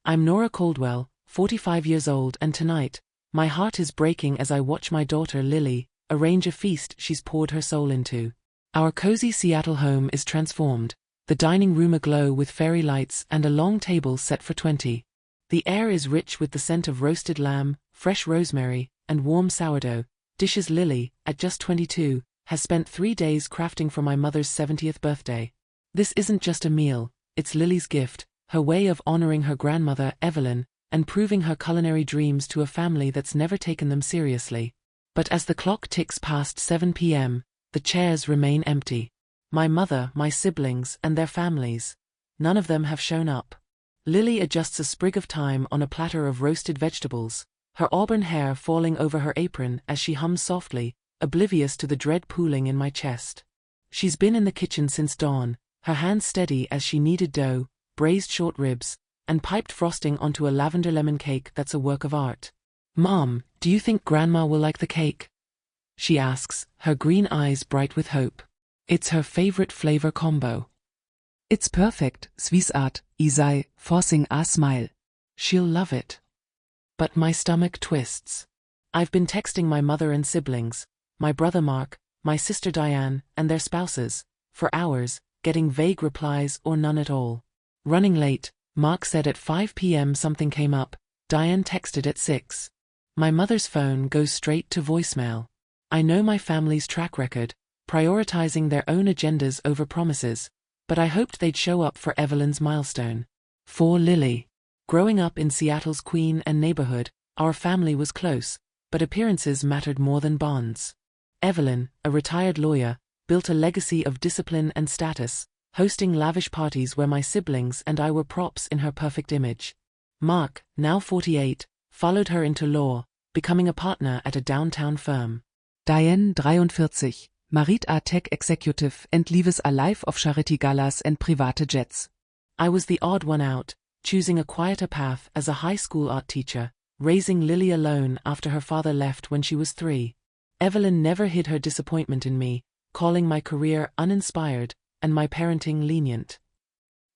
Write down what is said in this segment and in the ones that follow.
I'm Nora Caldwell, 45 years old, and tonight, my heart is breaking as I watch my daughter Lily arrange a feast she's poured her soul into. Our cozy Seattle home is transformed, the dining room aglow with fairy lights and a long table set for 20. The air is rich with the scent of roasted lamb, fresh rosemary, and warm sourdough, dishes Lily, at just 22, has spent 3 days crafting for my mother's 70th birthday. This isn't just a meal, it's Lily's gift, her way of honoring her grandmother, Evelyn, and proving her culinary dreams to a family that's never taken them seriously. But as the clock ticks past 7 p.m., the chairs remain empty. My mother, my siblings, and their families. None of them have shown up. Lily adjusts a sprig of thyme on a platter of roasted vegetables, her auburn hair falling over her apron as she hums softly, oblivious to the dread pooling in my chest. She's been in the kitchen since dawn, her hands steady as she kneaded dough, braised short ribs, and piped frosting onto a lavender lemon cake that's a work of art. "Mom, do you think Grandma will like the cake?" she asks, her green eyes bright with hope. It's her favorite flavor combo. "It's perfect, sweetheart," I say, forcing a smile. "She'll love it." But my stomach twists. I've been texting my mother and siblings, my brother Mark, my sister Diane, and their spouses, for hours, getting vague replies or none at all. Running late, Mark said at 5 p.m. something came up, Diane texted at 6. My mother's phone goes straight to voicemail. I know my family's track record, prioritizing their own agendas over promises, but I hoped they'd show up for Evelyn's milestone. For Lily. Growing up in Seattle's Queen and neighborhood, our family was close, but appearances mattered more than bonds. Evelyn, a retired lawyer, built a legacy of discipline and status, hosting lavish parties where my siblings and I were props in her perfect image. Mark, now 48, followed her into law, becoming a partner at a downtown firm. Diane, 43, married a tech executive and lives a life of charity galas and private jets. I was the odd one out, choosing a quieter path as a high school art teacher, raising Lily alone after her father left when she was 3. Evelyn never hid her disappointment in me, calling my career uninspired and my parenting lenient.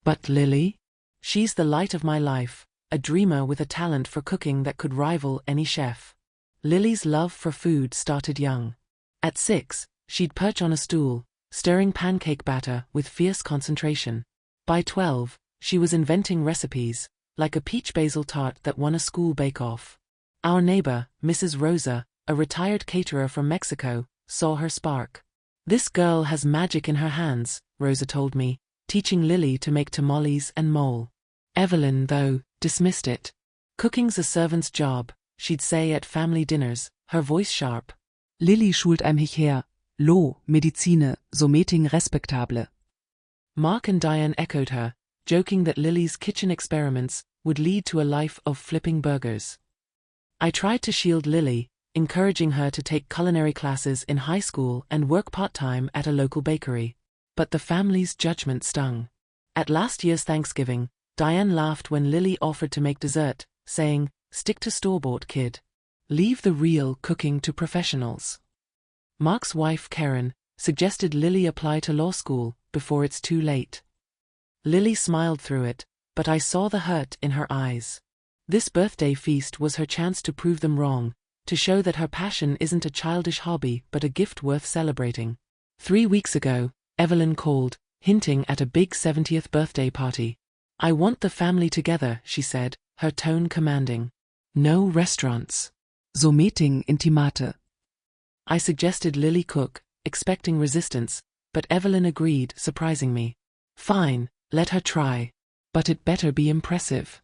But Lily? She's the light of my life, a dreamer with a talent for cooking that could rival any chef. Lily's love for food started young. At 6, she'd perch on a stool, stirring pancake batter with fierce concentration. By 12, she was inventing recipes, like a peach basil tart that won a school bake-off. Our neighbor, Mrs. Rosa, a retired caterer from Mexico, saw her spark. "This girl has magic in her hands," Rosa told me, teaching Lily to make tamales and mole. Evelyn, though, dismissed it. "Cooking's a servant's job," she'd say at family dinners, her voice sharp. "Lily schult mich her. Lo, Medizine, so meeting respektable." Mark and Diane echoed her, joking that Lily's kitchen experiments would lead to a life of flipping burgers. I tried to shield Lily, encouraging her to take culinary classes in high school and work part-time at a local bakery. But the family's judgment stung. At last year's Thanksgiving, Diane laughed when Lily offered to make dessert, saying, "Stick to store-bought, kid. Leave the real cooking to professionals." Mark's wife, Karen, suggested Lily apply to law school before it's too late. Lily smiled through it, but I saw the hurt in her eyes. This birthday feast was her chance to prove them wrong, to show that her passion isn't a childish hobby but a gift worth celebrating. 3 weeks ago, Evelyn called, hinting at a big 70th birthday party. "I want the family together," she said, her tone commanding. "No restaurants." "So meeting intimate." I suggested Lily cook, expecting resistance, but Evelyn agreed, surprising me. "Fine, let her try. But it better be impressive."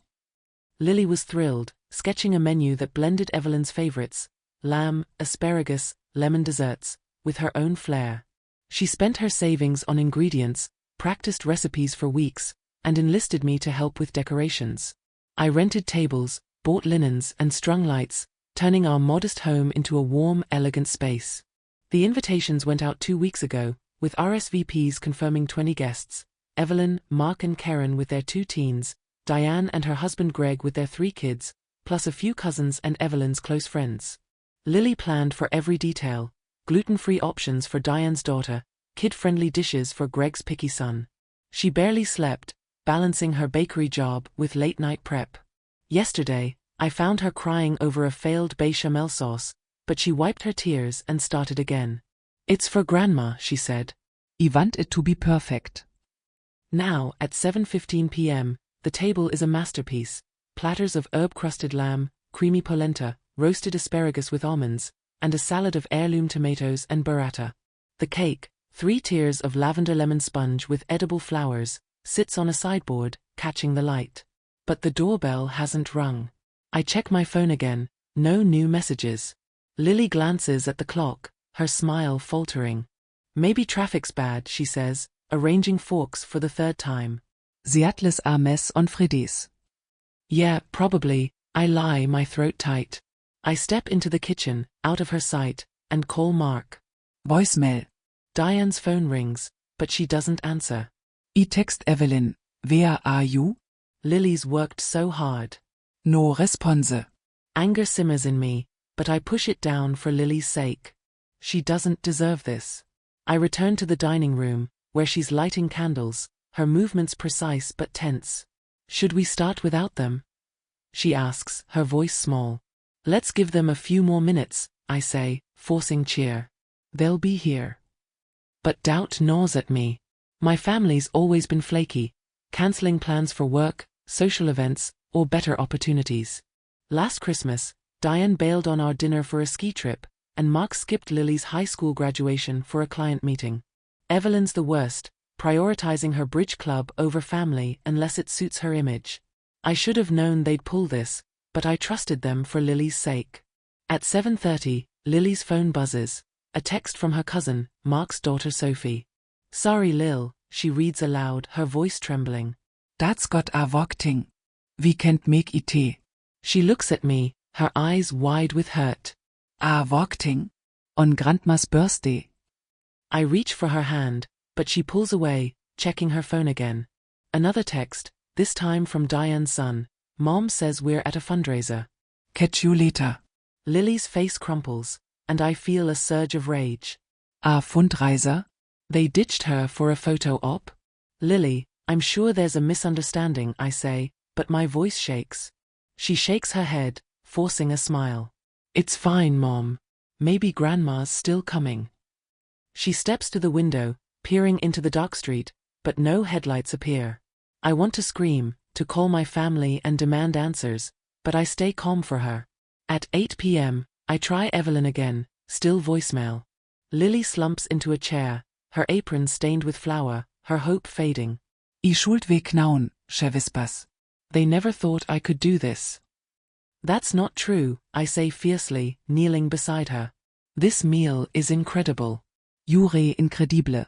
Lily was thrilled, sketching a menu that blended Evelyn's favorites, lamb, asparagus, lemon desserts, with her own flair. She spent her savings on ingredients, practiced recipes for weeks, and enlisted me to help with decorations. I rented tables, bought linens, and strung lights, turning our modest home into a warm, elegant space. The invitations went out 2 weeks ago, with RSVPs confirming 20 guests, Evelyn, Mark and Karen with their 2 teens, Diane and her husband Greg with their 3 kids, plus a few cousins and Evelyn's close friends. Lily planned for every detail, gluten-free options for Diane's daughter, kid-friendly dishes for Greg's picky son. She barely slept, balancing her bakery job with late-night prep. Yesterday, I found her crying over a failed bechamel sauce, but she wiped her tears and started again. It's for Grandma, she said. I want it to be perfect. Now, at 7:15 p.m., the table is a masterpiece. Platters of herb-crusted lamb, creamy polenta, roasted asparagus with almonds, and a salad of heirloom tomatoes and burrata. The cake, 3 tiers of lavender lemon sponge with edible flowers, sits on a sideboard, catching the light. But the doorbell hasn't rung. I check my phone again, no new messages. Lily glances at the clock, her smile faltering. Maybe traffic's bad, she says, arranging forks for the 3rd time. Seattle's Armes on Fridis. Yeah, probably, I lie, my throat tight. I step into the kitchen, out of her sight, and call Mark. Voicemail. Diane's phone rings, but she doesn't answer. I text Evelyn, where are you? Lily's worked so hard. No response. Anger simmers in me, but I push it down for Lily's sake. She doesn't deserve this. I return to the dining room, where she's lighting candles, her movements precise but tense. Should we start without them? She asks, her voice small. Let's give them a few more minutes, I say, forcing cheer. They'll be here. But doubt gnaws at me. My family's always been flaky, cancelling plans for work, social events, or better opportunities. Last Christmas, Diane bailed on our dinner for a ski trip, and Mark skipped Lily's high school graduation for a client meeting. Evelyn's the worst, prioritizing her bridge club over family unless it suits her image. I should have known they'd pull this, but I trusted them for Lily's sake. At 7:30, Lily's phone buzzes, a text from her cousin, Mark's daughter Sophie. Sorry Lil, she reads aloud, her voice trembling. That's got a walking. We can't make it. She looks at me, her eyes wide with hurt. A walking. On Grandma's birthday. I reach for her hand, but she pulls away, checking her phone again. Another text, this time from Diane's son. Mom says we're at a fundraiser. Catch you later. Lily's face crumples, and I feel a surge of rage. A fundraiser? They ditched her for a photo op? Lily, I'm sure there's a misunderstanding, I say, but my voice shakes. She shakes her head, forcing a smile. It's fine, Mom. Maybe Grandma's still coming. She steps to the window, peering into the dark street, but no headlights appear. I want to scream, to call my family and demand answers, but I stay calm for her. At 8 p.m., I try Evelyn again, still voicemail. Lily slumps into a chair, her apron stained with flour, her hope fading. I schuld we knauen, she whispers. They never thought I could do this. That's not true, I say fiercely, kneeling beside her. This meal is incredible. Jure incredible.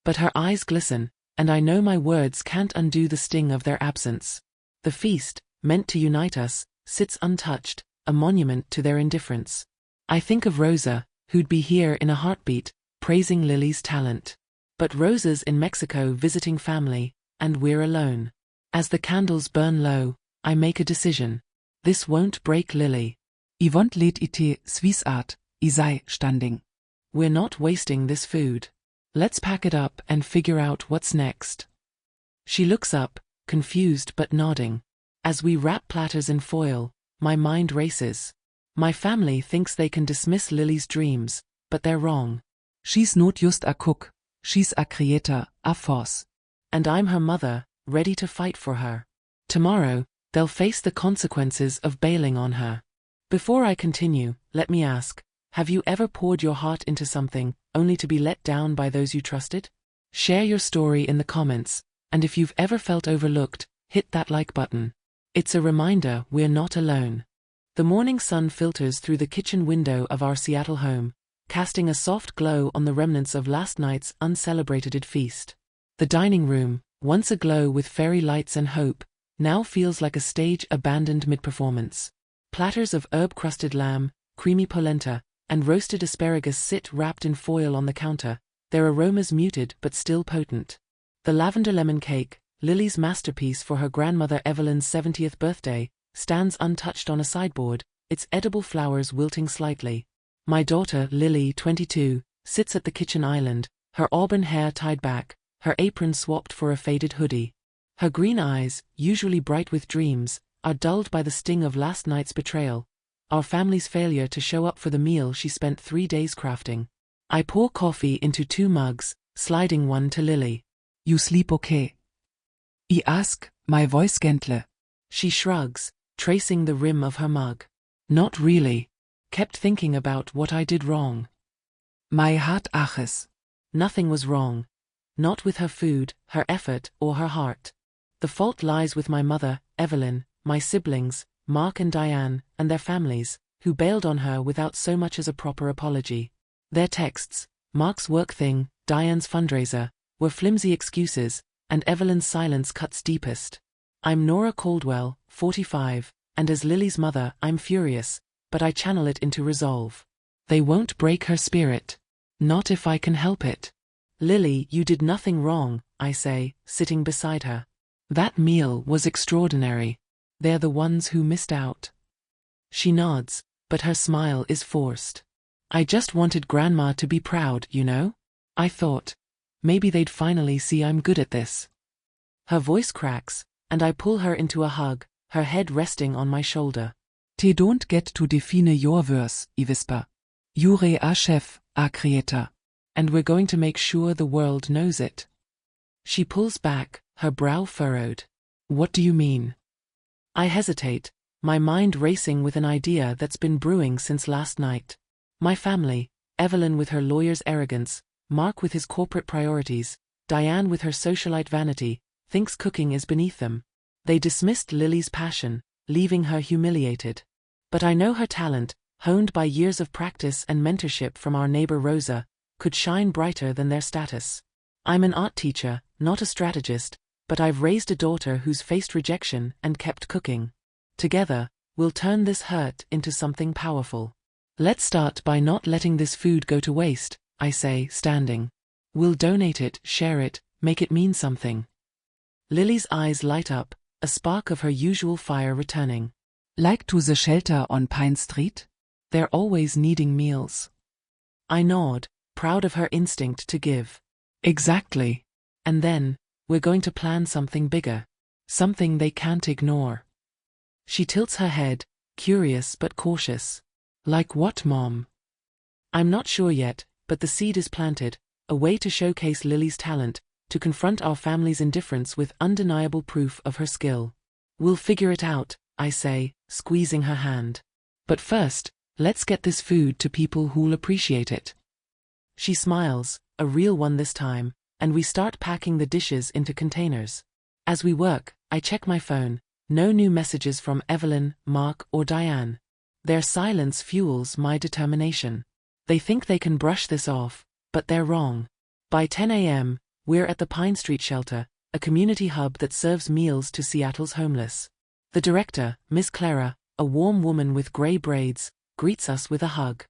But her eyes glisten, and I know my words can't undo the sting of their absence. The feast, meant to unite us, sits untouched, a monument to their indifference. I think of Rosa, who'd be here in a heartbeat, praising Lily's talent. But Rosa's in Mexico visiting family, and we're alone. As the candles burn low, I make a decision. This won't break Lily. I won't let it Swiss art, I sei standing. We're not wasting this food. Let's pack it up and figure out what's next. She looks up, confused but nodding. As we wrap platters in foil, my mind races. My family thinks they can dismiss Lily's dreams, but they're wrong. She's not just a cook, she's a creator, a force. And I'm her mother, ready to fight for her. Tomorrow, they'll face the consequences of bailing on her. Before I continue, let me ask, have you ever poured your heart into something, only to be let down by those you trusted? Share your story in the comments, and if you've ever felt overlooked, hit that like button. It's a reminder we're not alone. The morning sun filters through the kitchen window of our Seattle home, casting a soft glow on the remnants of last night's uncelebrated feast. The dining room, once aglow with fairy lights and hope, now feels like a stage abandoned mid-performance. Platters of herb-crusted lamb, creamy polenta, and roasted asparagus sit wrapped in foil on the counter, their aromas muted but still potent. The lavender lemon cake, Lily's masterpiece for her grandmother Evelyn's 70th birthday, stands untouched on a sideboard, its edible flowers wilting slightly. My daughter, Lily, 22, sits at the kitchen island, her auburn hair tied back, her apron swapped for a faded hoodie. Her green eyes, usually bright with dreams, are dulled by the sting of last night's betrayal, our family's failure to show up for the meal she spent 3 days crafting. I pour coffee into 2 mugs, sliding one to Lily. You sleep okay? I ask, my voice gentle. She shrugs, tracing the rim of her mug. Not really. Kept thinking about what I did wrong. My heart aches. Nothing was wrong. Not with her food, her effort, or her heart. The fault lies with my mother, Evelyn, my siblings, Mark and Diane, and their families, who bailed on her without so much as a proper apology. Their texts, Mark's work thing, Diane's fundraiser, were flimsy excuses, and Evelyn's silence cuts deepest. I'm Nora Caldwell, 45, and as Lily's mother, I'm furious, but I channel it into resolve. They won't break her spirit. Not if I can help it. Lily, you did nothing wrong, I say, sitting beside her. That meal was extraordinary. They're the ones who missed out. She nods, but her smile is forced. I just wanted Grandma to be proud, you know? I thought, maybe they'd finally see I'm good at this. Her voice cracks, and I pull her into a hug, her head resting on my shoulder. Te don't get to define your verse, I whisper. You're a chef, a creator. And we're going to make sure the world knows it. She pulls back, her brow furrowed. What do you mean? I hesitate, my mind racing with an idea that's been brewing since last night. My family, Evelyn with her lawyer's arrogance, Mark with his corporate priorities, Diane with her socialite vanity, thinks cooking is beneath them. They dismissed Lily's passion, leaving her humiliated. But I know her talent, honed by years of practice and mentorship from our neighbor Rosa, could shine brighter than their status. I'm an art teacher, not a strategist, but I've raised a daughter who's faced rejection and kept cooking. Together, we'll turn this hurt into something powerful. Let's start by not letting this food go to waste, I say, standing. We'll donate it, share it, make it mean something. Lily's eyes light up, a spark of her usual fire returning. Like to the shelter on Pine Street? They're always needing meals. I nod, proud of her instinct to give. Exactly. And then, we're going to plan something bigger. Something they can't ignore. She tilts her head, curious but cautious. Like what, Mom? I'm not sure yet, but the seed is planted, a way to showcase Lily's talent, to confront our family's indifference with undeniable proof of her skill. We'll figure it out, I say, squeezing her hand. But first, let's get this food to people who'll appreciate it. She smiles, a real one this time, and we start packing the dishes into containers. As we work, I check my phone, no new messages from Evelyn, Mark, or Diane. Their silence fuels my determination. They think they can brush this off, but they're wrong. By 10 a.m., we're at the Pine Street Shelter, a community hub that serves meals to Seattle's homeless. The director, Miss Clara, a warm woman with gray braids, greets us with a hug.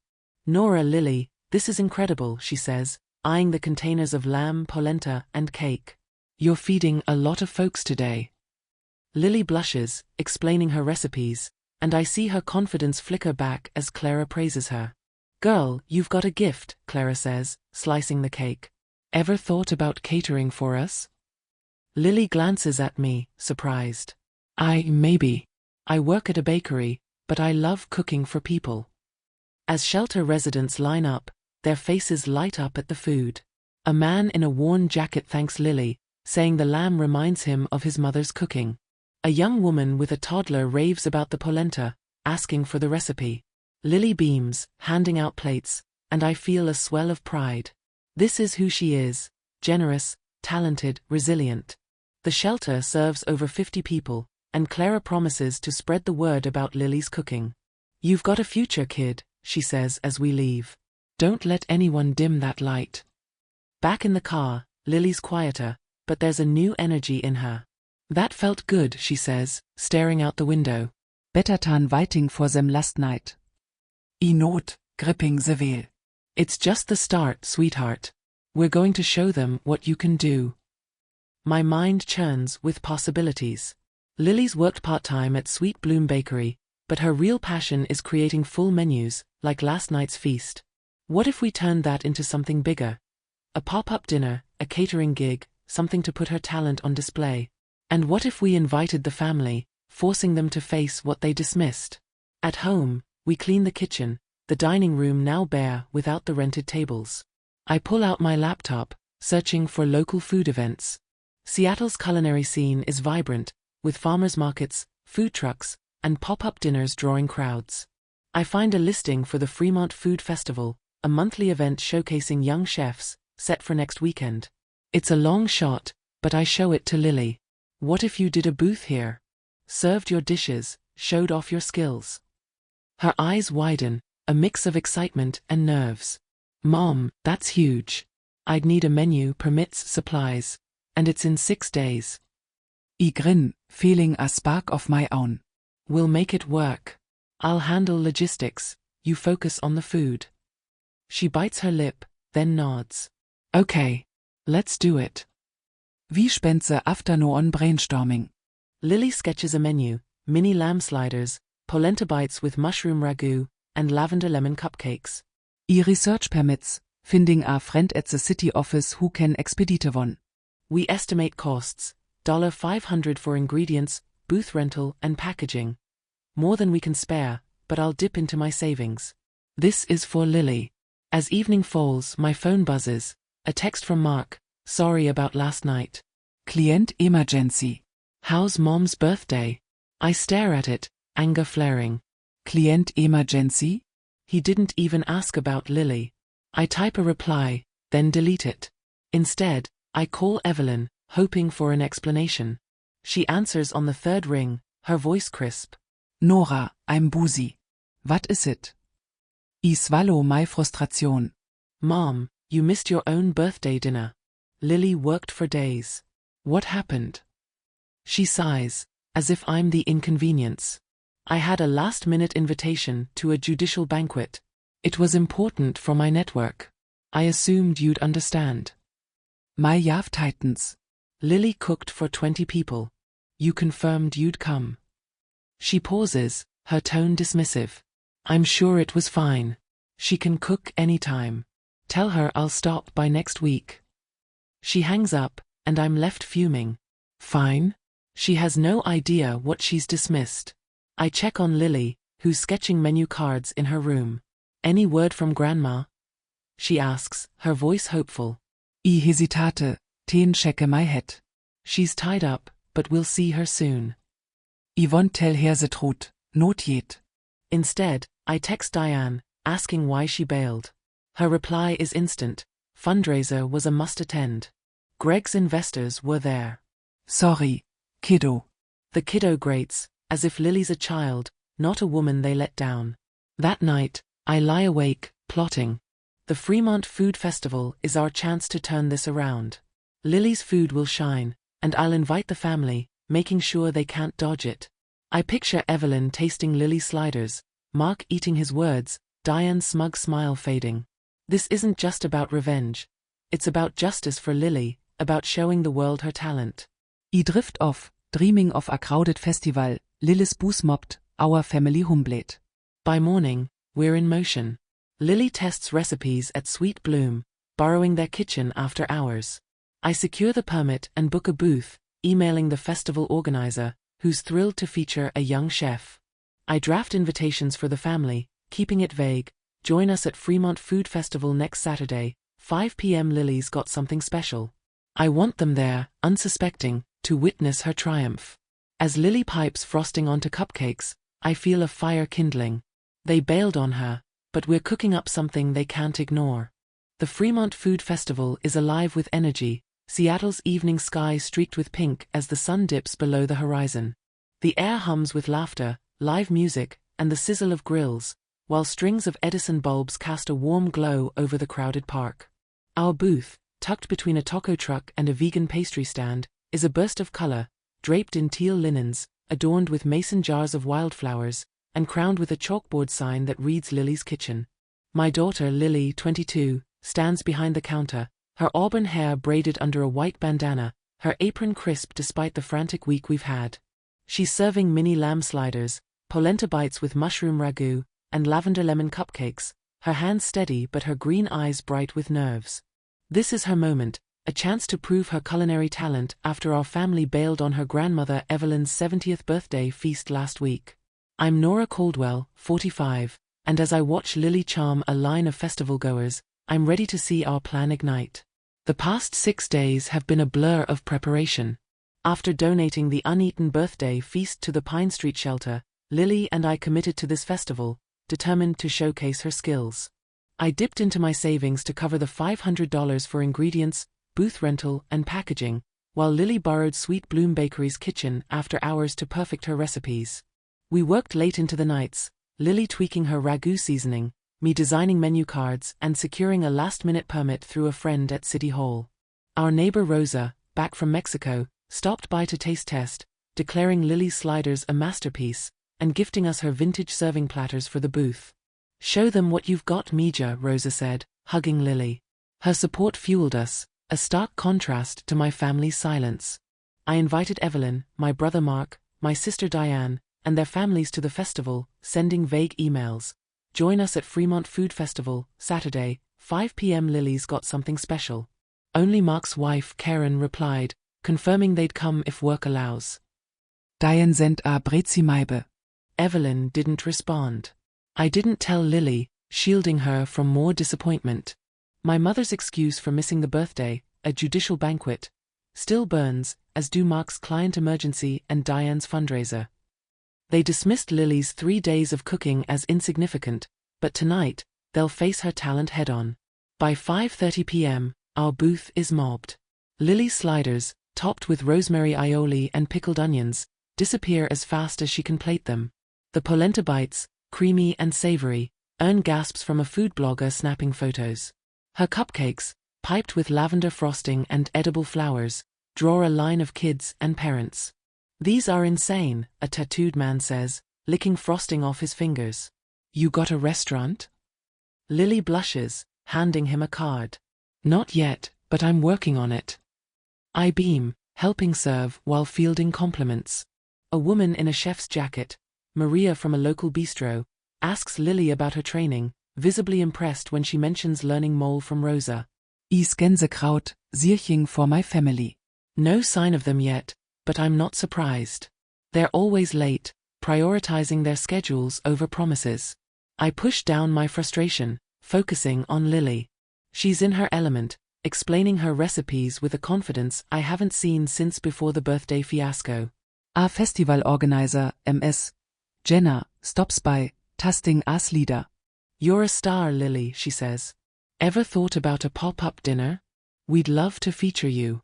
Nora, Lily, this is incredible, she says, eyeing the containers of lamb, polenta, and cake. You're feeding a lot of folks today. Lily blushes, explaining her recipes, and I see her confidence flicker back as Clara praises her. Girl, you've got a gift, Clara says, slicing the cake. Ever thought about catering for us? Lily glances at me, surprised. Maybe. I work at a bakery, but I love cooking for people. As shelter residents line up, their faces light up at the food. A man in a worn jacket thanks Lily, saying the lamb reminds him of his mother's cooking. A young woman with a toddler raves about the polenta, asking for the recipe. Lily beams, handing out plates, and I feel a swell of pride. This is who she is, generous, talented, resilient. The shelter serves over 50 people, and Clara promises to spread the word about Lily's cooking. You've got a future, kid, she says as we leave. Don't let anyone dim that light. Back in the car, Lily's quieter, but there's a new energy in her. That felt good, she says, staring out the window. Better than waiting for them last night. I not gripping the wheel. It's just the start, sweetheart. We're going to show them what you can do. My mind churns with possibilities. Lily's worked part-time at Sweet Bloom Bakery, but her real passion is creating full menus, like last night's feast. What if we turned that into something bigger? A pop-up dinner, a catering gig, something to put her talent on display. And what if we invited the family, forcing them to face what they dismissed. At home, we clean the kitchen, the dining room now bare without the rented tables. I pull out my laptop, searching for local food events. Seattle's culinary scene is vibrant, with farmers markets, food trucks, and pop-up dinners drawing crowds. I find a listing for the Fremont Food Festival, a monthly event showcasing young chefs, set for next weekend. It's a long shot, but I show it to Lily. What if you did a booth here? Served your dishes, showed off your skills. Her eyes widen, a mix of excitement and nerves. Mom, that's huge. I'd need a menu, permits, supplies. And it's in 6 days. I grin, feeling a spark of my own. We'll make it work. I'll handle logistics, you focus on the food. She bites her lip, then nods. Okay. Let's do it. Vi spencer afternoon brainstorming. Lily sketches a menu, mini lamb sliders, polenta bites with mushroom ragu, and lavender lemon cupcakes. I research permits, finding a friend at the city office who can expedite one. We estimate costs, $500 for ingredients, booth rental, and packaging. More than we can spare, but I'll dip into my savings. This is for Lily. As evening falls, my phone buzzes. A text from Mark, sorry about last night. Client emergency. How's Mom's birthday? I stare at it, anger flaring. Client emergency? He didn't even ask about Lily. I type a reply, then delete it. Instead, I call Evelyn, hoping for an explanation. She answers on the third ring, her voice crisp. Nora, I'm busy. What is it? I swallow my frustration. Mom, you missed your own birthday dinner. Lily worked for days. What happened? She sighs, as if I'm the inconvenience. I had a last-minute invitation to a judicial banquet. It was important for my network. I assumed you'd understand. My Yav Titans. Lily cooked for 20 people. You confirmed you'd come. She pauses, her tone dismissive. I'm sure it was fine. She can cook anytime. Tell her I'll stop by next week. She hangs up, and I'm left fuming. Fine? She has no idea what she's dismissed. I check on Lily, who's sketching menu cards in her room. Any word from Grandma? She asks, her voice hopeful. I hesitate, ten checke my head. She's tied up, but we'll see her soon. I won't tell her the truth, not yet. Instead, I text Diane, asking why she bailed. Her reply is instant. Fundraiser was a must attend. Greg's investors were there. Sorry, kiddo. The kiddo grates, as if Lily's a child, not a woman they let down. That night, I lie awake, plotting. The Fremont Food Festival is our chance to turn this around. Lily's food will shine, and I'll invite the family, making sure they can't dodge it. I picture Evelyn tasting Lily's sliders, Mark eating his words, Diane's smug smile fading. This isn't just about revenge. It's about justice for Lily, about showing the world her talent. I drift off, dreaming of a crowded festival, Lily's booth mobbed, our family humbled. By morning, we're in motion. Lily tests recipes at Sweet Bloom, borrowing their kitchen after hours. I secure the permit and book a booth, emailing the festival organizer, who's thrilled to feature a young chef. I draft invitations for the family, keeping it vague. Join us at Fremont Food Festival next Saturday, 5 p.m. Lily's got something special. I want them there, unsuspecting, to witness her triumph. As Lily pipes frosting onto cupcakes, I feel a fire kindling. They bailed on her, but we're cooking up something they can't ignore. The Fremont Food Festival is alive with energy, Seattle's evening sky streaked with pink as the sun dips below the horizon. The air hums with laughter, live music, and the sizzle of grills, while strings of Edison bulbs cast a warm glow over the crowded park. Our booth, tucked between a taco truck and a vegan pastry stand, is a burst of color, draped in teal linens, adorned with mason jars of wildflowers, and crowned with a chalkboard sign that reads Lily's Kitchen. My daughter Lily, 22, stands behind the counter, her auburn hair braided under a white bandana, her apron crisp despite the frantic week we've had. She's serving mini lamb sliders, polenta bites with mushroom ragu, and lavender lemon cupcakes, her hands steady but her green eyes bright with nerves. This is her moment, a chance to prove her culinary talent after our family bailed on her grandmother Evelyn's 70th birthday feast last week. I'm Nora Caldwell, 45, and as I watch Lily charm a line of festival-goers, I'm ready to see our plan ignite. The past 6 days have been a blur of preparation. After donating the uneaten birthday feast to the Pine Street shelter, Lily and I committed to this festival, determined to showcase her skills. I dipped into my savings to cover the $500 for ingredients, booth rental, and packaging, while Lily borrowed Sweet Bloom Bakery's kitchen after hours to perfect her recipes. We worked late into the nights, Lily tweaking her ragu seasoning, me designing menu cards and securing a last-minute permit through a friend at City Hall. Our neighbor Rosa, back from Mexico, stopped by to taste test, declaring Lily's sliders a masterpiece, and gifting us her vintage serving platters for the booth. "Show them what you've got, Mija," Rosa said, hugging Lily. Her support fueled us, a stark contrast to my family's silence. I invited Evelyn, my brother Mark, my sister Diane, and their families to the festival, sending vague emails. "Join us at Fremont Food Festival, Saturday, 5 p.m. Lily's got something special." Only Mark's wife, Karen, replied, confirming they'd come if work allows. Diane sent a Brezi-Maibe. Evelyn didn't respond. I didn't tell Lily, shielding her from more disappointment. My mother's excuse for missing the birthday, a judicial banquet, still burns, as do Mark's client emergency and Diane's fundraiser. They dismissed Lily's 3 days of cooking as insignificant, but tonight, they'll face her talent head-on. By 5:30 p.m., our booth is mobbed. Lily's sliders, topped with rosemary aioli and pickled onions, disappear as fast as she can plate them. The polenta bites, creamy and savory, earn gasps from a food blogger snapping photos. Her cupcakes, piped with lavender frosting and edible flowers, draw a line of kids and parents. "These are insane," a tattooed man says, licking frosting off his fingers. "You got a restaurant?" Lily blushes, handing him a card. "Not yet, but I'm working on it." I beam, helping serve while fielding compliments. A woman in a chef's jacket, Maria from a local bistro, asks Lily about her training, visibly impressed when she mentions learning mole from Rosa. Is Gänsekraut, Sirching for my family. No sign of them yet, but I'm not surprised. They're always late, prioritizing their schedules over promises. I push down my frustration, focusing on Lily. She's in her element, explaining her recipes with a confidence I haven't seen since before the birthday fiasco. A festival organizer, MS. Jenna, stops by, tasting as leader. "You're a star, Lily," she says. "Ever thought about a pop-up dinner? We'd love to feature you."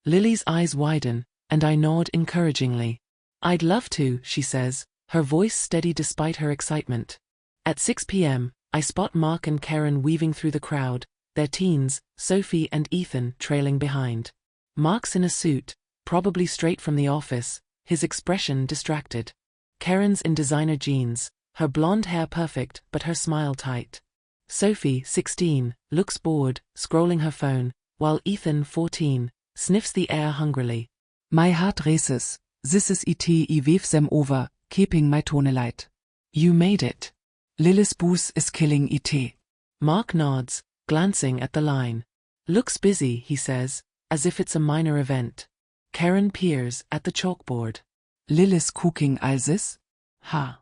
Lily's eyes widen, and I nod encouragingly. "I'd love to," she says, her voice steady despite her excitement. At 6 p.m., I spot Mark and Karen weaving through the crowd, their teens, Sophie and Ethan, trailing behind. Mark's in a suit, probably straight from the office, his expression distracted. Karen's in designer jeans, her blonde hair perfect but her smile tight. Sophie, 16, looks bored, scrolling her phone, while Ethan, 14, sniffs the air hungrily. My heart races, this is it I wave them over, keeping my tone light. You made it. Lily's booze is killing it. Mark nods, glancing at the line. Looks busy, he says, as if it's a minor event. Karen peers at the chalkboard. Lily's cooking all this? Ha.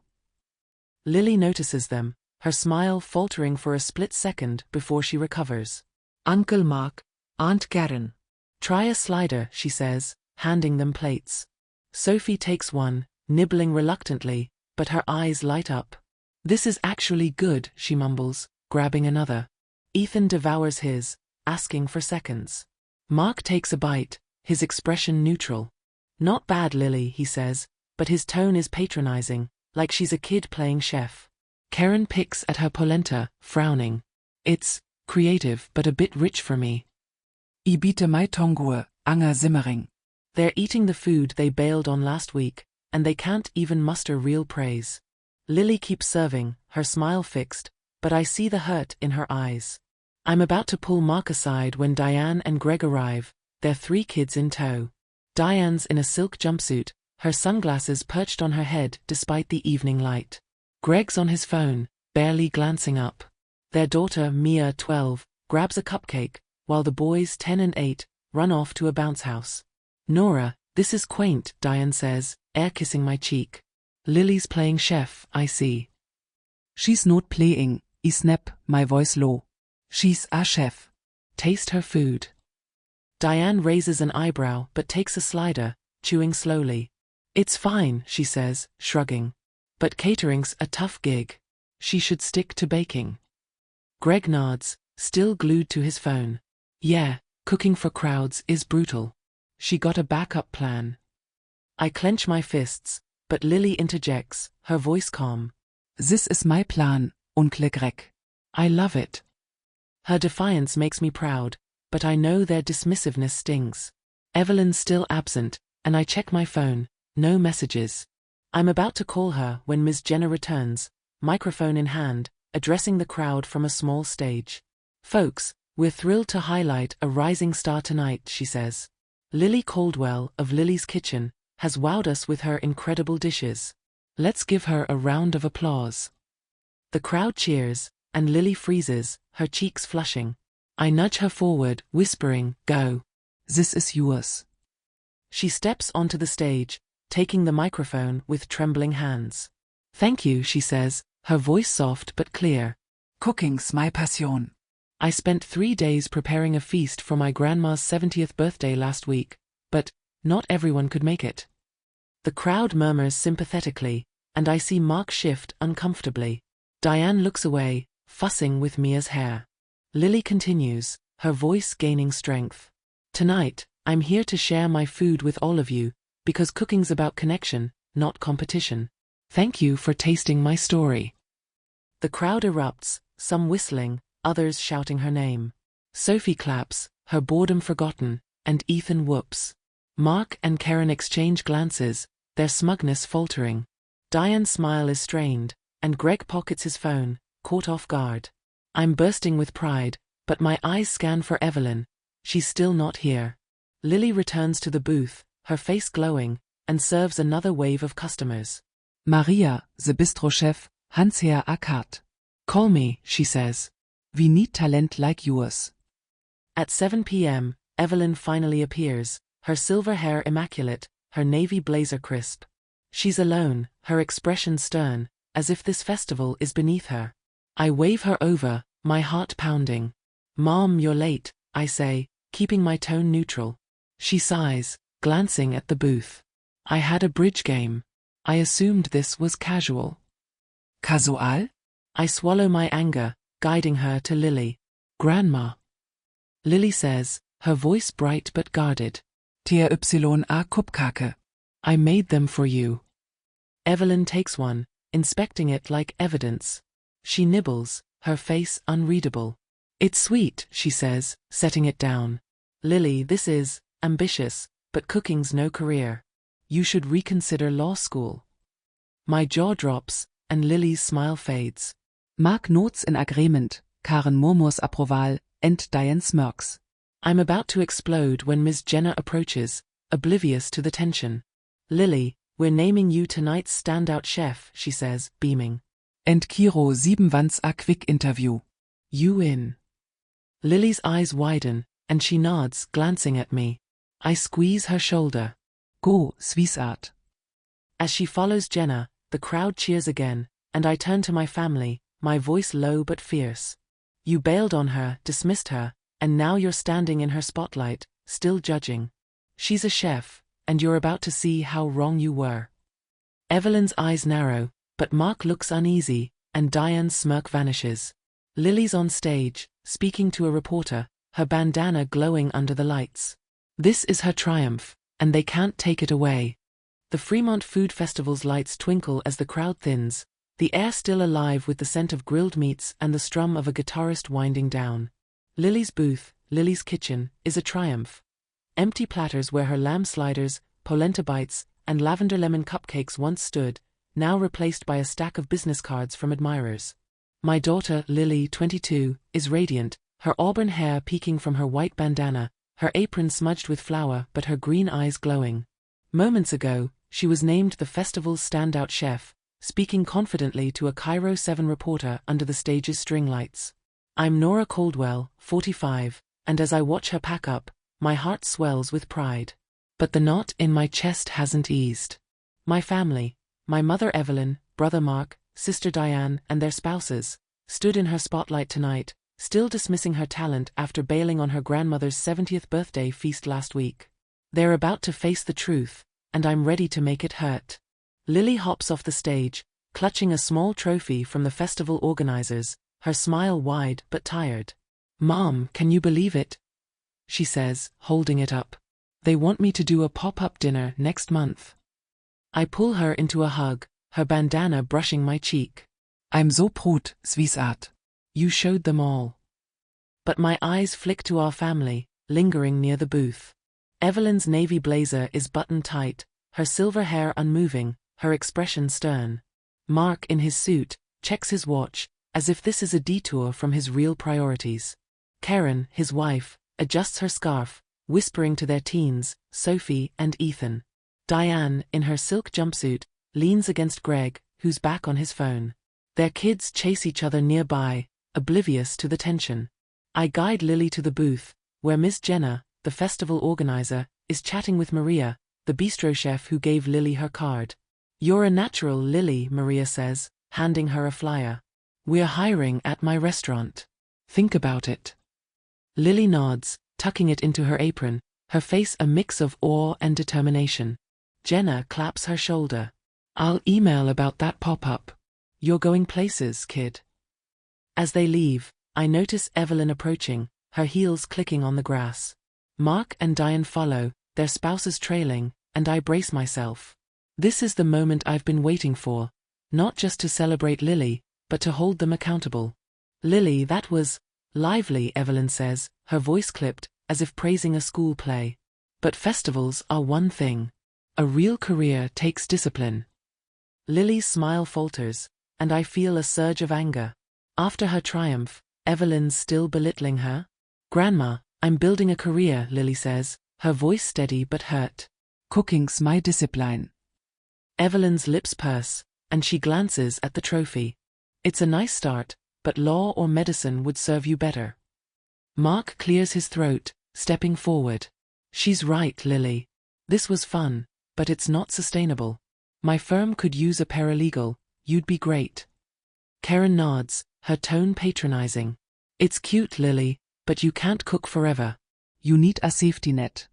Lily notices them, her smile faltering for a split second before she recovers. Uncle Mark, Aunt Karen. Try a slider, she says, handing them plates. Sophie takes one, nibbling reluctantly, but her eyes light up. This is actually good, she mumbles, grabbing another. Ethan devours his, asking for seconds. Mark takes a bite, his expression neutral. Not bad, Lily, he says, but his tone is patronizing, like she's a kid playing chef. Karen picks at her polenta, frowning. It's creative but a bit rich for me. I biete my tongue, Anger Simmering. They're eating the food they bailed on last week, and they can't even muster real praise. Lily keeps serving, her smile fixed, but I see the hurt in her eyes. I'm about to pull Mark aside when Diane and Greg arrive, their 3 kids in tow. Diane's in a silk jumpsuit, her sunglasses perched on her head despite the evening light. Greg's on his phone, barely glancing up. Their daughter, Mia, 12, grabs a cupcake, while the boys 10 and 8 run off to a bounce house. Nora, this is quaint, Diane says, air-kissing my cheek. Lily's playing chef, I see. She's not playing, I snap, my voice low. She's a chef. Taste her food. Diane raises an eyebrow but takes a slider, chewing slowly. It's fine, she says, shrugging. But catering's a tough gig. She should stick to baking. Greg nods, still glued to his phone. Yeah, cooking for crowds is brutal. She got a backup plan. I clench my fists, but Lily interjects, her voice calm. This is my plan, Onkel Greg. I love it. Her defiance makes me proud, but I know their dismissiveness stings. Evelyn's still absent, and I check my phone, no messages. I'm about to call her when Ms. Jenner returns, microphone in hand, addressing the crowd from a small stage. Folks, we're thrilled to highlight a rising star tonight, she says. Lily Caldwell of Lily's Kitchen has wowed us with her incredible dishes. Let's give her a round of applause. The crowd cheers, and Lily freezes, her cheeks flushing. I nudge her forward, whispering, go. This is yours. She steps onto the stage, taking the microphone with trembling hands. Thank you, she says, her voice soft but clear. Cooking's my passion. I spent 3 days preparing a feast for my grandma's 70th birthday last week, but not everyone could make it. The crowd murmurs sympathetically, and I see Mark shift uncomfortably. Diane looks away, fussing with Mia's hair. Lily continues, her voice gaining strength. Tonight, I'm here to share my food with all of you, because cooking's about connection, not competition. Thank you for tasting my story. The crowd erupts, some whistling, others shouting her name. Sophie claps, her boredom forgotten, and Ethan whoops. Mark and Karen exchange glances, their smugness faltering. Diane's smile is strained, and Greg pockets his phone, caught off guard. I'm bursting with pride, but my eyes scan for Evelyn. She's still not here. Lily returns to the booth, her face glowing, and serves another wave of customers. Maria, the bistro chef, Hans-Herr Akkad. Call me, she says. We need talent like yours. At 7 p.m., Evelyn finally appears, her silver hair immaculate, her navy blazer crisp. She's alone, her expression stern, as if this festival is beneath her. I wave her over, my heart pounding. Mom, you're late, I say, keeping my tone neutral. She sighs, glancing at the booth. I had a bridge game. I assumed this was casual. Casual? I swallow my anger, guiding her to Lily. Grandma. Lily says, her voice bright but guarded. TYA Cupcake. I made them for you. Evelyn takes one, inspecting it like evidence. She nibbles, her face unreadable. It's sweet, she says, setting it down. Lily, this is ambitious, but cooking's no career. You should reconsider law school. My jaw drops, and Lily's smile fades. Mark nods in agreement, Karen murmurs approval, and Diane smirks. I'm about to explode when Ms. Jenner approaches, oblivious to the tension. Lily, we're naming you tonight's standout chef, she says, beaming. And Kiro 7 wants a quick interview. You in. Lily's eyes widen, and she nods, glancing at me. I squeeze her shoulder. Go, sweetheart. As she follows Jenna, the crowd cheers again, and I turn to my family, my voice low but fierce. You bailed on her, dismissed her, and now you're standing in her spotlight, still judging. She's a chef, and you're about to see how wrong you were. Evelyn's eyes narrow, but Mark looks uneasy, and Diane's smirk vanishes. Lily's on stage, speaking to a reporter, her bandana glowing under the lights. This is her triumph, and they can't take it away. The Fremont Food Festival's lights twinkle as the crowd thins, the air still alive with the scent of grilled meats and the strum of a guitarist winding down. Lily's booth, Lily's Kitchen, is a triumph. Empty platters where her lamb sliders, polenta bites, and lavender lemon cupcakes once stood, now replaced by a stack of business cards from admirers. My daughter, Lily, 22, is radiant, her auburn hair peeking from her white bandana, her apron smudged with flour but her green eyes glowing. Moments ago, she was named the festival's standout chef, speaking confidently to a Cairo 7 reporter under the stage's string lights. I'm Nora Caldwell, 45, and as I watch her pack up, my heart swells with pride. But the knot in my chest hasn't eased. My family, my mother Evelyn, brother Mark, sister Diane, and their spouses, stood in her spotlight tonight, still dismissing her talent after bailing on her grandmother's 70th birthday feast last week. They're about to face the truth, and I'm ready to make it hurt. Lily hops off the stage, clutching a small trophy from the festival organizers, her smile wide but tired. "Mom, can you believe it?" she says, holding it up. "They want me to do a pop-up dinner next month." I pull her into a hug, her bandana brushing my cheek. I'm so proud, sweetheart. You showed them all. But my eyes flick to our family, lingering near the booth. Evelyn's navy blazer is buttoned tight, her silver hair unmoving, her expression stern. Mark, in his suit, checks his watch, as if this is a detour from his real priorities. Karen, his wife, adjusts her scarf, whispering to their teens, Sophie and Ethan. Diane, in her silk jumpsuit, leans against Greg, who's back on his phone. Their kids chase each other nearby, oblivious to the tension. I guide Lily to the booth, where Miss Jenna, the festival organizer, is chatting with Maria, the bistro chef who gave Lily her card. "You're a natural, Lily," Maria says, handing her a flyer. "We're hiring at my restaurant. Think about it." Lily nods, tucking it into her apron, her face a mix of awe and determination. Jenna claps her shoulder. "I'll email about that pop-up. You're going places, kid." As they leave, I notice Evelyn approaching, her heels clicking on the grass. Mark and Diane follow, their spouses trailing, and I brace myself. This is the moment I've been waiting for, not just to celebrate Lily, but to hold them accountable. "Lily, that was lively," Evelyn says, her voice clipped, as if praising a school play. "But festivals are one thing. A real career takes discipline." Lily's smile falters, and I feel a surge of anger. After her triumph, Evelyn's still belittling her? "Grandma, I'm building a career," Lily says, her voice steady but hurt. "Cooking's my discipline." Evelyn's lips purse, and she glances at the trophy. "It's a nice start, but law or medicine would serve you better." Mark clears his throat, stepping forward. "She's right, Lily. This was fun, but it's not sustainable. My firm could use a paralegal. You'd be great." Karen nods, her tone patronizing. "It's cute, Lily, but you can't cook forever. You need a safety net."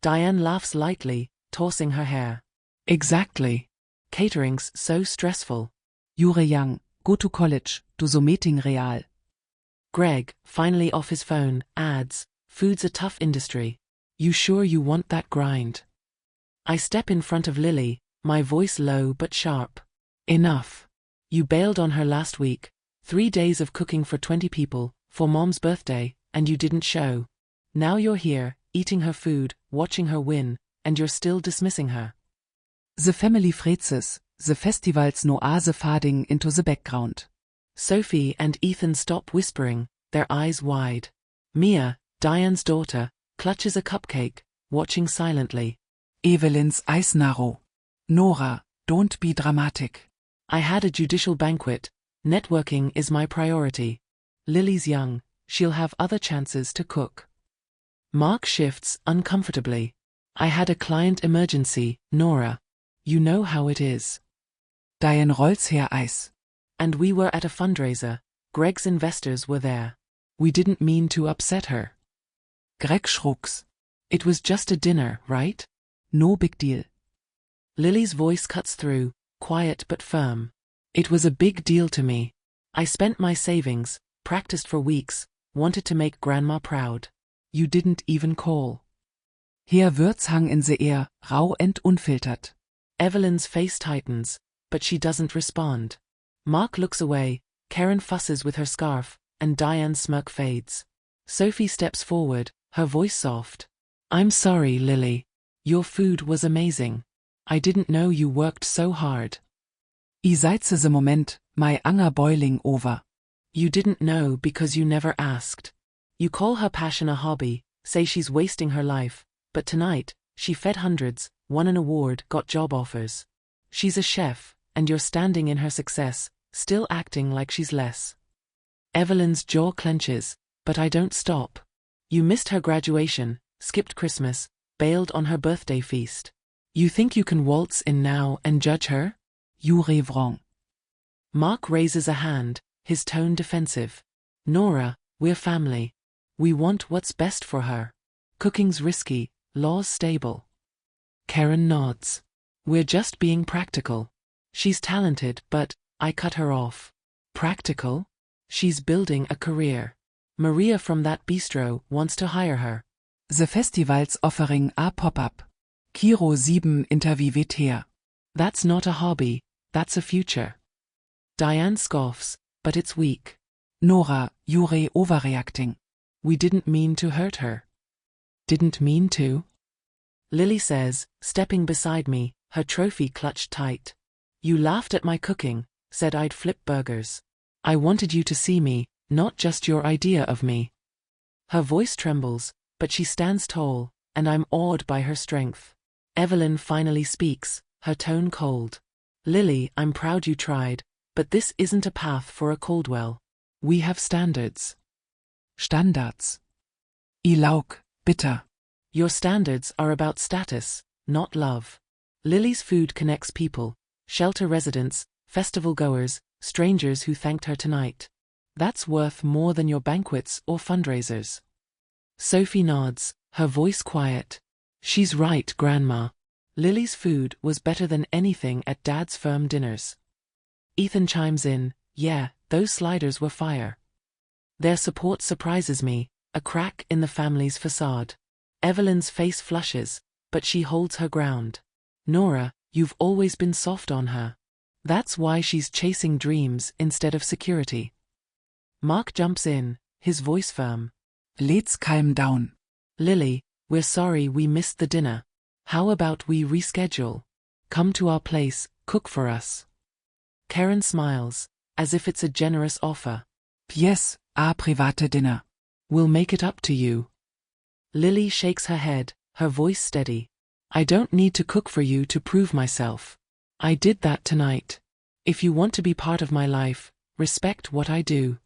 Diane laughs lightly, tossing her hair. "Exactly. Catering's so stressful." "You're young, go to college, do so meeting real." Greg, finally off his phone, adds, "Food's a tough industry. You sure you want that grind?" I step in front of Lily, my voice low but sharp. "Enough. You bailed on her last week, 3 days of cooking for 20 people, for Mom's birthday, and you didn't show. Now you're here, eating her food, watching her win, and you're still dismissing her." The family phrases, the festival's noise fading into the background. Sophie and Ethan stop whispering, their eyes wide. Mia, Diane's daughter, clutches a cupcake, watching silently. Evelyn's eyes narrow. "Nora, don't be dramatic." I had a judicial banquet. Networking is my priority. Lily's young, she'll have other chances to cook. Mark shifts uncomfortably. "I had a client emergency, Nora. You know how it is." Diane rolls her eyes. "And we were at a fundraiser. Greg's investors were there. We didn't mean to upset her." Greg shrugs. "It was just a dinner, right?" "No big deal." Lily's voice cuts through, quiet but firm. "It was a big deal to me. I spent my savings, practiced for weeks, wanted to make Grandma proud. You didn't even call." Her words hang in the air, raw and unfiltered. Evelyn's face tightens, but she doesn't respond. Mark looks away, Karen fusses with her scarf, and Diane's smirk fades. Sophie steps forward, her voice soft. "I'm sorry, Lily. Your food was amazing. I didn't know you worked so hard." I seize the moment, my anger boiling over. "You didn't know because you never asked. You call her passion a hobby, say she's wasting her life, but tonight, she fed hundreds, won an award, got job offers. She's a chef, and you're standing in her success, still acting like she's less." Evelyn's jaw clenches, but I don't stop. You missed her graduation, skipped Christmas, bailed on her birthday feast. You think you can waltz in now and judge her? You revengestories. Mark raises a hand, his tone defensive. Nora, we're family. We want what's best for her. Cooking's risky, law's stable. Karen nods. We're just being practical. She's talented, but I cut her off. Practical? She's building a career. Maria from that bistro wants to hire her. The festival's offering a pop-up. Kiro 7 interviewt her. That's not a hobby, that's a future. Diane scoffs, but it's weak. Nora, you're overreacting. We didn't mean to hurt her. Didn't mean to? Lily says, stepping beside me, her trophy clutched tight. You laughed at my cooking, said I'd flip burgers. I wanted you to see me, not just your idea of me. Her voice trembles, but she stands tall, and I'm awed by her strength. Evelyn finally speaks, her tone cold. Lily, I'm proud you tried, but this isn't a path for a Caldwell. We have standards. Standards. I lauk, bitter. Your standards are about status, not love. Lily's food connects people, shelter residents, festival goers, strangers who thanked her tonight. That's worth more than your banquets or fundraisers. Sophie nods, her voice quiet. She's right, Grandma. Lily's food was better than anything at Dad's firm dinners. Ethan chimes in, yeah, those sliders were fire. Their support surprises me, a crack in the family's facade. Evelyn's face flushes, but she holds her ground. Nora, you've always been soft on her. That's why she's chasing dreams instead of security. Mark jumps in, his voice firm. Let's calm down. Lily, we're sorry we missed the dinner. How about we reschedule? Come to our place, cook for us. Karen smiles, as if it's a generous offer. Yes, a private dinner. We'll make it up to you. Lily shakes her head, her voice steady. I don't need to cook for you to prove myself. I did that tonight. If you want to be part of my life, respect what I do.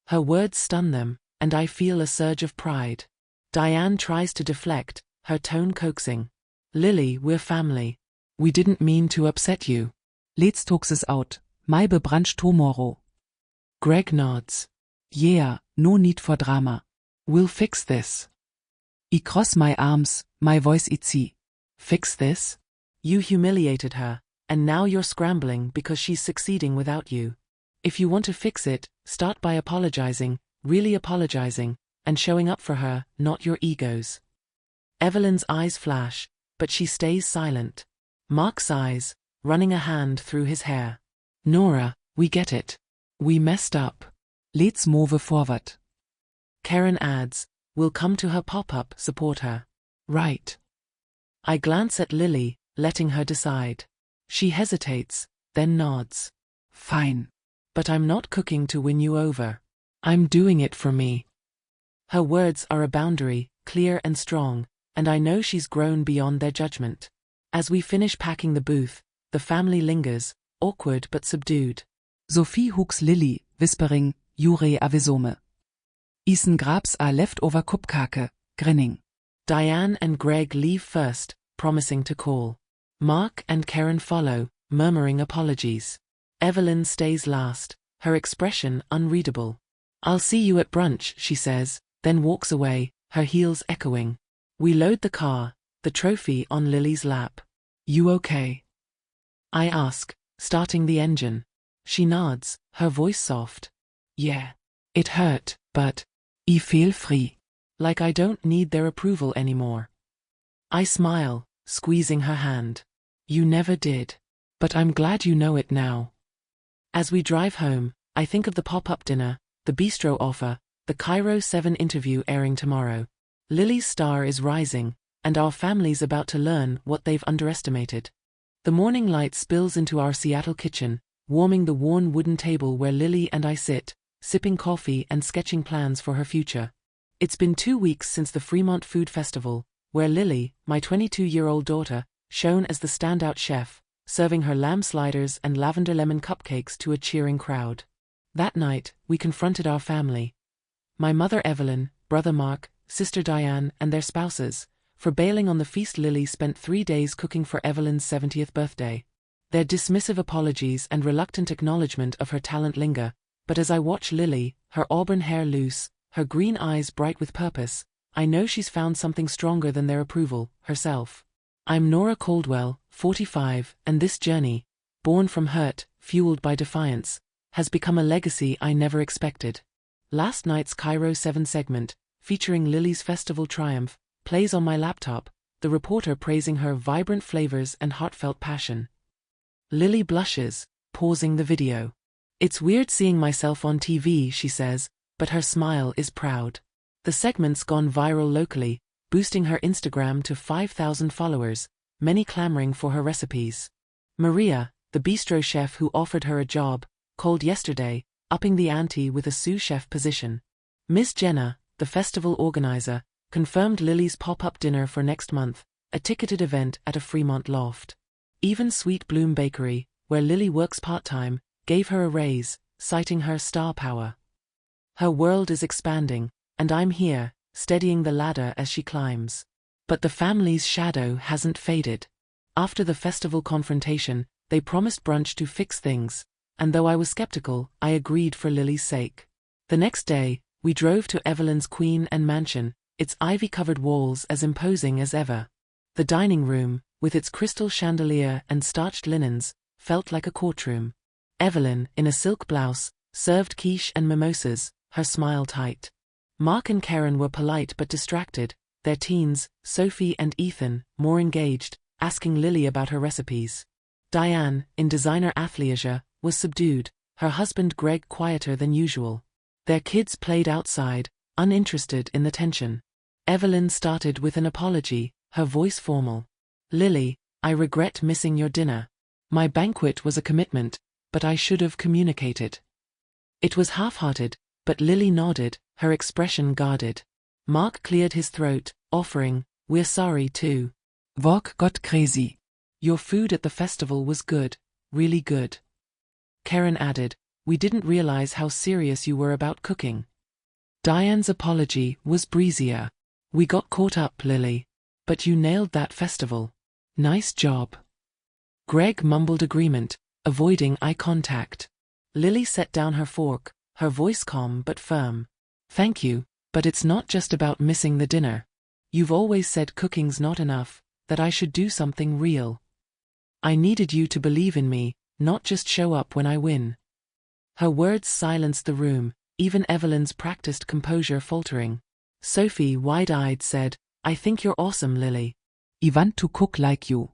Her words stun them, and I feel a surge of pride. Diane tries to deflect, her tone coaxing. Lily, we're family. We didn't mean to upset you. Let's talk this out. Maybe brunch tomorrow. Greg nods. Yeah, no need for drama. We'll fix this. I cross my arms, my voice itchy. Fix this? You humiliated her, and now you're scrambling because she's succeeding without you. If you want to fix it, start by apologizing, really apologizing, and showing up for her, not your egos. Evelyn's eyes flash, but she stays silent. Mark sighs, running a hand through his hair. Nora, we get it. We messed up. Let's move forward. Karen adds, we'll come to her pop-up, support her. Right. I glance at Lily, letting her decide. She hesitates, then nods. Fine. But I'm not cooking to win you over. I'm doing it for me. Her words are a boundary, clear and strong, and I know she's grown beyond their judgment. As we finish packing the booth, the family lingers, awkward but subdued. Sophie hooks Lily, whispering, Jure avisome. Ethan grabs a leftover cupcake, grinning. Diane and Greg leave first, promising to call. Mark and Karen follow, murmuring apologies. Evelyn stays last, her expression unreadable. I'll see you at brunch, she says, then walks away, her heels echoing. We load the car, the trophy on Lily's lap. You okay? I ask, starting the engine. She nods, her voice soft. Yeah. It hurt, but I feel free. Like I don't need their approval anymore. I smile, squeezing her hand. You never did. But I'm glad you know it now. As we drive home, I think of the pop-up dinner, the bistro offer, the Cairo 7 interview airing tomorrow. Lily's star is rising, and our family's about to learn what they've underestimated. The morning light spills into our Seattle kitchen, warming the worn wooden table where Lily and I sit, sipping coffee and sketching plans for her future. It's been 2 weeks since the Fremont Food Festival, where Lily, my 22-year-old daughter, shone as the standout chef, serving her lamb sliders and lavender lemon cupcakes to a cheering crowd. That night, we confronted our family. My mother Evelyn, brother Mark, Sister Diane, and their spouses, for bailing on the feast. Lily spent 3 days cooking for Evelyn's 70th birthday. Their dismissive apologies and reluctant acknowledgement of her talent linger, but as I watch Lily, her auburn hair loose, her green eyes bright with purpose, I know she's found something stronger than their approval, herself. I'm Nora Caldwell, 45, and this journey, born from hurt, fueled by defiance, has become a legacy I never expected. Last night's Cairo 7 segment, featuring Lily's festival triumph, plays on my laptop, the reporter praising her vibrant flavors and heartfelt passion. Lily blushes, pausing the video. "It's weird seeing myself on TV," she says, but her smile is proud. The segment's gone viral locally, boosting her Instagram to 5,000 followers, many clamoring for her recipes. Maria, the bistro chef who offered her a job, called yesterday, upping the ante with a sous chef position. Miss Jenna, the festival organizer, confirmed Lily's pop-up dinner for next month, a ticketed event at a Fremont loft. Even Sweet Bloom Bakery, where Lily works part-time, gave her a raise, citing her star power. Her world is expanding, and I'm here, steadying the ladder as she climbs. But the family's shadow hasn't faded. After the festival confrontation, they promised brunch to fix things, and though I was skeptical, I agreed for Lily's sake. The next day, we drove to Evelyn's Queen Anne mansion, its ivy-covered walls as imposing as ever. The dining room, with its crystal chandelier and starched linens, felt like a courtroom. Evelyn, in a silk blouse, served quiche and mimosas, her smile tight. Mark and Karen were polite but distracted, their teens, Sophie and Ethan, more engaged, asking Lily about her recipes. Diane, in designer athleisure, was subdued, her husband Greg quieter than usual. Their kids played outside, uninterested in the tension. Evelyn started with an apology, her voice formal. "Lily, I regret missing your dinner. My banquet was a commitment, but I should have communicated." It was half-hearted, but Lily nodded, her expression guarded. Mark cleared his throat, offering, "We're sorry too. Work got crazy. Your food at the festival was good, really good." Karen added, "We didn't realize how serious you were about cooking." Diane's apology was breezier. "We got caught up, Lily. But you nailed that festival. Nice job." Greg mumbled agreement, avoiding eye contact. Lily set down her fork, her voice calm but firm. "Thank you, but it's not just about missing the dinner. You've always said cooking's not enough, that I should do something real. I needed you to believe in me, not just show up when I win." Her words silenced the room, even Evelyn's practiced composure faltering. Sophie, wide-eyed, said, "I think you're awesome, Lily. I want to cook like you."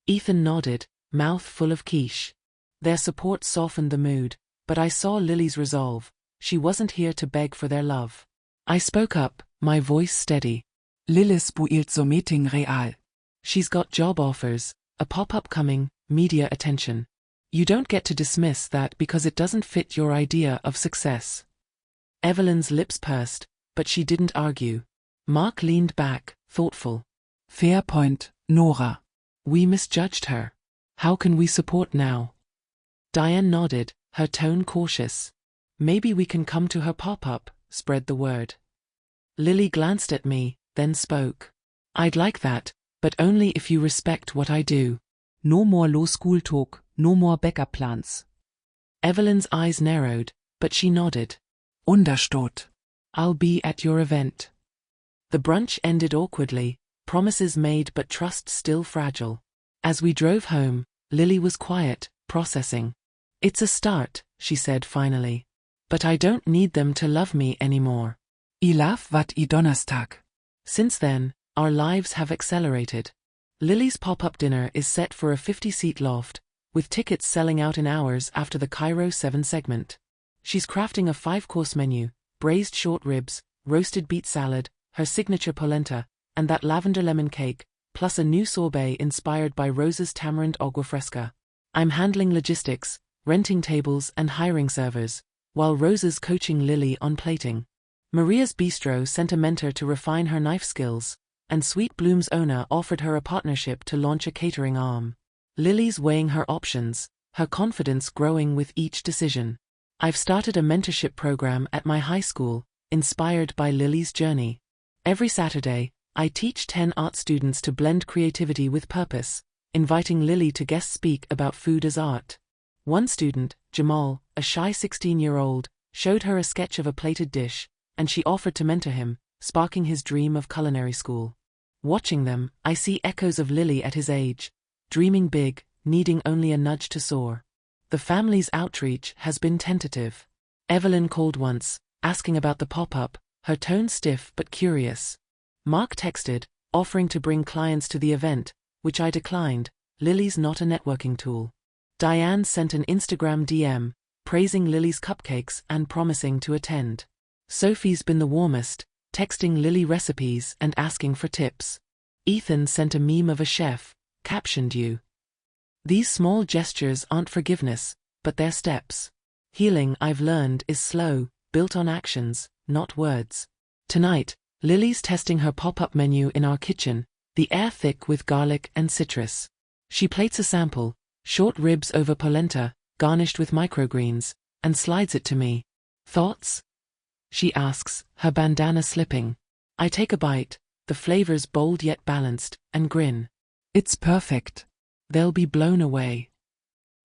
Ethan nodded, mouth full of quiche. Their support softened the mood, but I saw Lily's resolve. She wasn't here to beg for their love. I spoke up, my voice steady. Lilis built so meeting real. She's got job offers, a pop-up coming, media attention. You don't get to dismiss that because it doesn't fit your idea of success. Evelyn's lips pursed, but she didn't argue. Mark leaned back, thoughtful. Fair point, Nora. We misjudged her. How can we support now? Diane nodded, her tone cautious. Maybe we can come to her pop-up, spread the word. Lily glanced at me, then spoke. I'd like that, but only if you respect what I do. No more low school talk, no more backup plans. Evelyn's eyes narrowed, but she nodded. Understood. I'll be at your event. The brunch ended awkwardly, promises made but trust still fragile. As we drove home, Lily was quiet, processing. It's a start, she said finally. But I don't need them to love me anymore. I love what I Donnerstag. Since then, our lives have accelerated. Lily's pop-up dinner is set for a 50-seat loft, with tickets selling out in hours after the Cairo 7 segment. She's crafting a 5-course menu, braised short ribs, roasted beet salad, her signature polenta, and that lavender lemon cake, plus a new sorbet inspired by Rose's tamarind agua fresca. I'm handling logistics, renting tables and hiring servers, while Rose's coaching Lily on plating. Maria's Bistro sent a mentor to refine her knife skills, and Sweet Bloom's owner offered her a partnership to launch a catering arm. Lily's weighing her options, her confidence growing with each decision. I've started a mentorship program at my high school, inspired by Lily's journey. Every Saturday, I teach 10 art students to blend creativity with purpose, inviting Lily to guest speak about food as art. One student, Jamal, a shy 16-year-old, showed her a sketch of a plated dish, and she offered to mentor him, sparking his dream of culinary school. Watching them, I see echoes of Lily at his age, dreaming big, needing only a nudge to soar. The family's outreach has been tentative. Evelyn called once, asking about the pop-up, her tone stiff but curious. Mark texted, offering to bring clients to the event, which I declined. Lily's not a networking tool. Diane sent an Instagram DM, praising Lily's cupcakes and promising to attend. Sophie's been the warmest, texting Lily recipes and asking for tips. Ethan sent a meme of a chef, captioned "You." These small gestures aren't forgiveness, but they're steps. Healing, I've learned, is slow, built on actions, not words. Tonight, Lily's testing her pop-up menu in our kitchen, the air thick with garlic and citrus. She plates a sample, short ribs over polenta, garnished with microgreens, and slides it to me. Thoughts? She asks, her bandana slipping. I take a bite, the flavors bold yet balanced, and grin. It's perfect. They'll be blown away.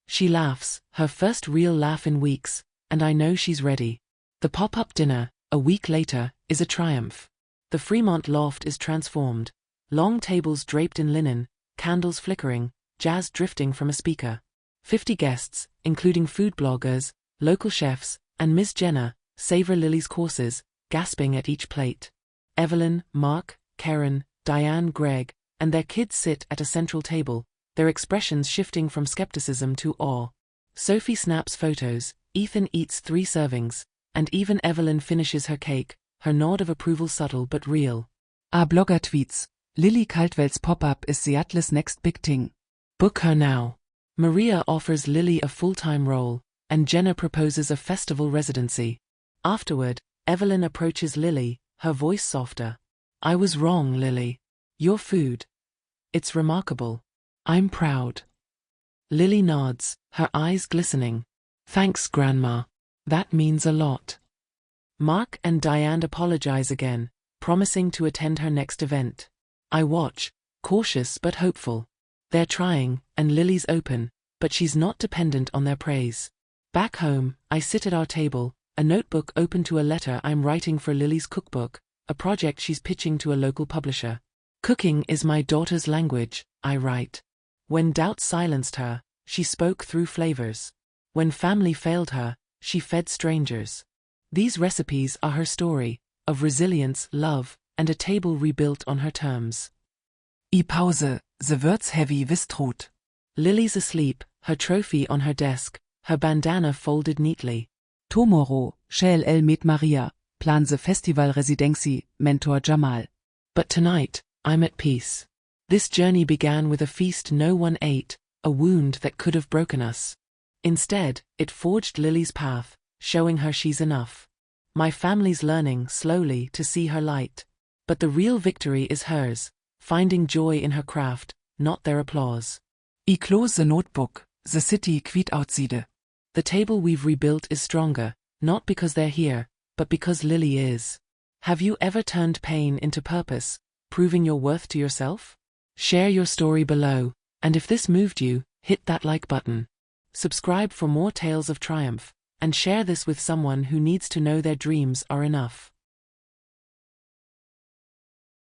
She laughs, her first real laugh in weeks, and I know she's ready. The pop-up dinner, a week later, is a triumph. The Fremont loft is transformed. Long tables draped in linen, candles flickering, jazz drifting from a speaker. 50 guests, including food bloggers, local chefs, and Miss Jenna, savor Lily's courses, gasping at each plate. Evelyn, Mark, Karen, Diane, Greg, and their kids sit at a central table, their expressions shifting from skepticism to awe. Sophie snaps photos, Ethan eats 3 servings, and even Evelyn finishes her cake, her nod of approval subtle but real. Blogger tweets, Lily Caldwell's pop-up is Seattle's next big thing. Book her now. Maria offers Lily a full-time role, and Jenna proposes a festival residency. Afterward, Evelyn approaches Lily, her voice softer. I was wrong, Lily. Your food. It's remarkable. I'm proud. Lily nods, her eyes glistening. Thanks, Grandma. That means a lot. Mark and Diane apologize again, promising to attend her next event. I watch, cautious but hopeful. They're trying, and Lily's open, but she's not dependent on their praise. Back home, I sit at our table, a notebook open to a letter I'm writing for Lily's cookbook, a project she's pitching to a local publisher. Cooking is my daughter's language, I write. When doubt silenced her, she spoke through flavors. When family failed her, she fed strangers. These recipes are her story, of resilience, love, and a table rebuilt on her terms. Pause, the words heavy with truth. Lily's asleep, her trophy on her desk, her bandana folded neatly. Tomorrow, shall el met Maria, plan the festival residency, mentor Jamal. But tonight, I'm at peace. This journey began with a feast no one ate, a wound that could have broken us. Instead, it forged Lily's path, showing her she's enough. My family's learning slowly to see her light. But the real victory is hers, finding joy in her craft, not their applause. I close the notebook, the city quit outside. The table we've rebuilt is stronger, not because they're here, but because Lily is. Have you ever turned pain into purpose, proving your worth to yourself? Share your story below, and if this moved you, hit that like button. Subscribe for more tales of triumph, and share this with someone who needs to know their dreams are enough.